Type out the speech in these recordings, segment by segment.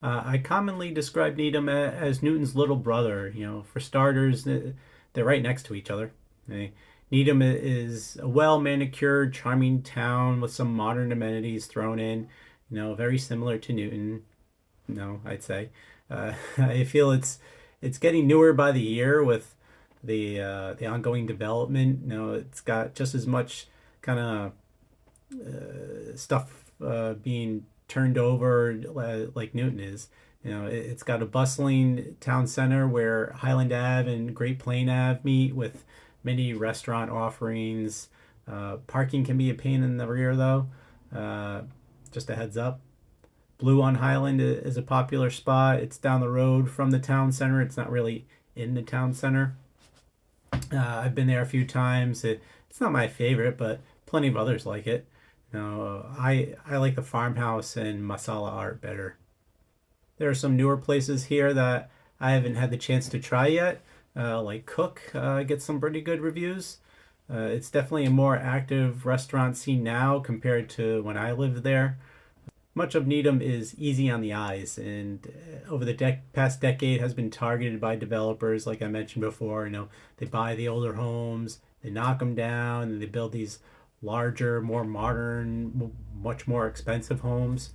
I commonly describe Needham as Newton's little brother. For starters, they're right next to each other. Needham is a well manicured, charming town with some modern amenities thrown in. Very similar to Newton. No, I'd say. I feel it's getting newer by the year with the ongoing development. It's got just as much kind of stuff being turned over like Newton is. It's got a bustling town center where Highland Ave and Great Plain Ave meet with many restaurant offerings. Parking can be a pain in the rear though. Uh, just a heads up. Blue on Highland is a popular spot. It's down the road from the town center. It's not really in the town center. I've been there a few times. It's not my favorite, but plenty of others like it. I like the farmhouse and masala art better. There are some newer places here that I haven't had the chance to try yet, like Cook gets some pretty good reviews. It's definitely a more active restaurant scene now compared to when I lived there. Much of Needham is easy on the eyes, and over the past decade has been targeted by developers, like I mentioned before. They buy the older homes, they knock them down, and they build these larger, more modern, much more expensive homes.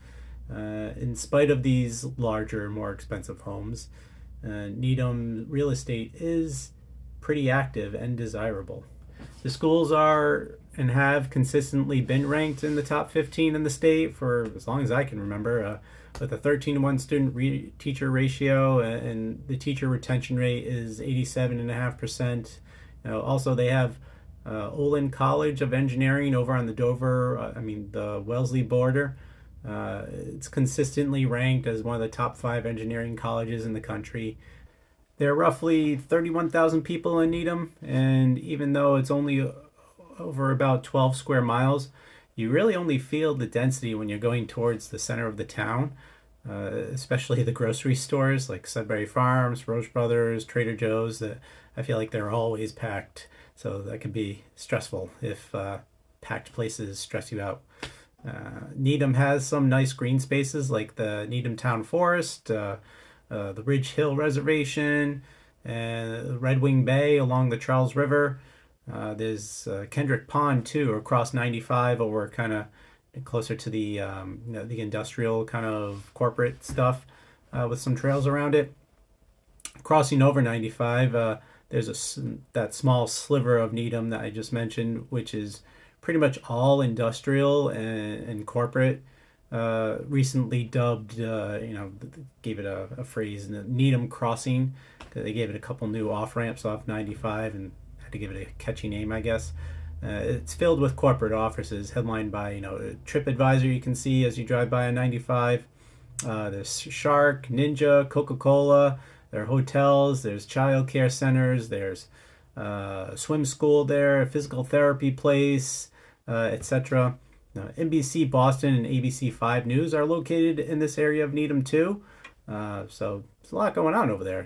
In spite of these larger, more expensive homes, Needham real estate is pretty active and desirable. The schools are and have consistently been ranked in the top 15 in the state for as long as I can remember, with a 13 to 1 student teacher ratio, and the teacher retention rate is 87.5%. Also, they have Olin College of Engineering over on the the Wellesley border. It's consistently ranked as one of the top 5 engineering colleges in the country. There are roughly 31,000 people in Needham, and even though it's only over about 12 square miles, you really only feel the density when you're going towards the center of the town, especially the grocery stores like Sudbury Farms, Roche Brothers, Trader Joe's. That I feel like they're always packed, so that can be stressful if packed places stress you out. Needham has some nice green spaces like the Needham Town Forest, the Ridge Hill Reservation, and Red Wing Bay along the Charles River. There's Kendrick Pond too, across 95 over kind of closer to the industrial kind of corporate stuff, with some trails around it. Crossing over 95, there's that small sliver of Needham that I just mentioned, which is pretty much all industrial and corporate. Recently dubbed, gave it a phrase, Needham Crossing. They gave it a couple new off ramps off 95 and had to give it a catchy name, I guess. It's filled with corporate offices, headlined by TripAdvisor. You can see as you drive by on 95. There's Shark, Ninja, Coca-Cola. There are hotels. There's child care centers. There's swim school there, a physical therapy place, etc. NBC Boston and ABC 5 News are located in this area of Needham too. So there's a lot going on over there.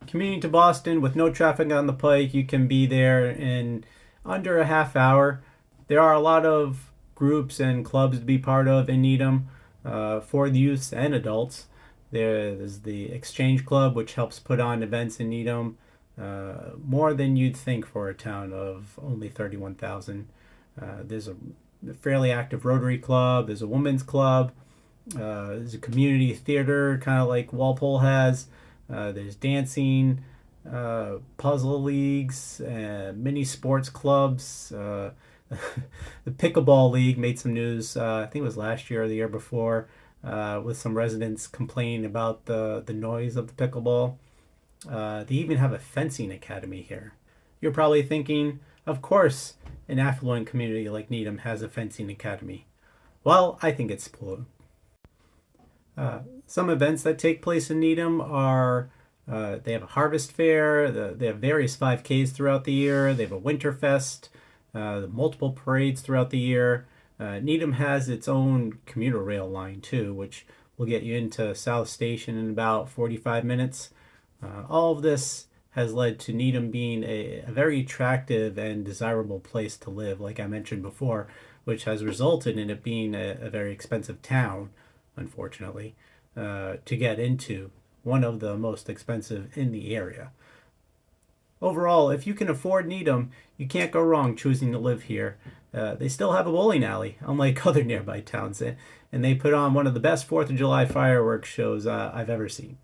Commuting to Boston with no traffic on the pike, you can be there in under a half hour. There are a lot of groups and clubs to be part of in Needham, for the youths and adults. There's the Exchange Club, which helps put on events in Needham, more than you'd think for a town of only 31,000. There's a fairly active Rotary Club. There's a women's club. There's a community theater, kind of like Walpole has. There's dancing, puzzle leagues, mini sports clubs. The Pickleball League made some news, I think it was last year or the year before, with some residents complaining about the noise of the pickleball. They even have a fencing academy here. You're probably thinking, of course, an affluent community like Needham has a fencing academy. Well, I think it's blue. Some events that take place in Needham are they have a harvest fair, they have various 5Ks throughout the year, they have a winter fest, multiple parades throughout the year. Needham has its own commuter rail line too, which will get you into South Station in about 45 minutes. All of this has led to Needham being a very attractive and desirable place to live, like I mentioned before, which has resulted in it being a very expensive town, unfortunately. to get into, one of the most expensive in the area. Overall, if you can afford Needham, you can't go wrong choosing to live here. They still have a bowling alley, unlike other nearby towns, and they put on one of the best 4th of July fireworks shows I've ever seen.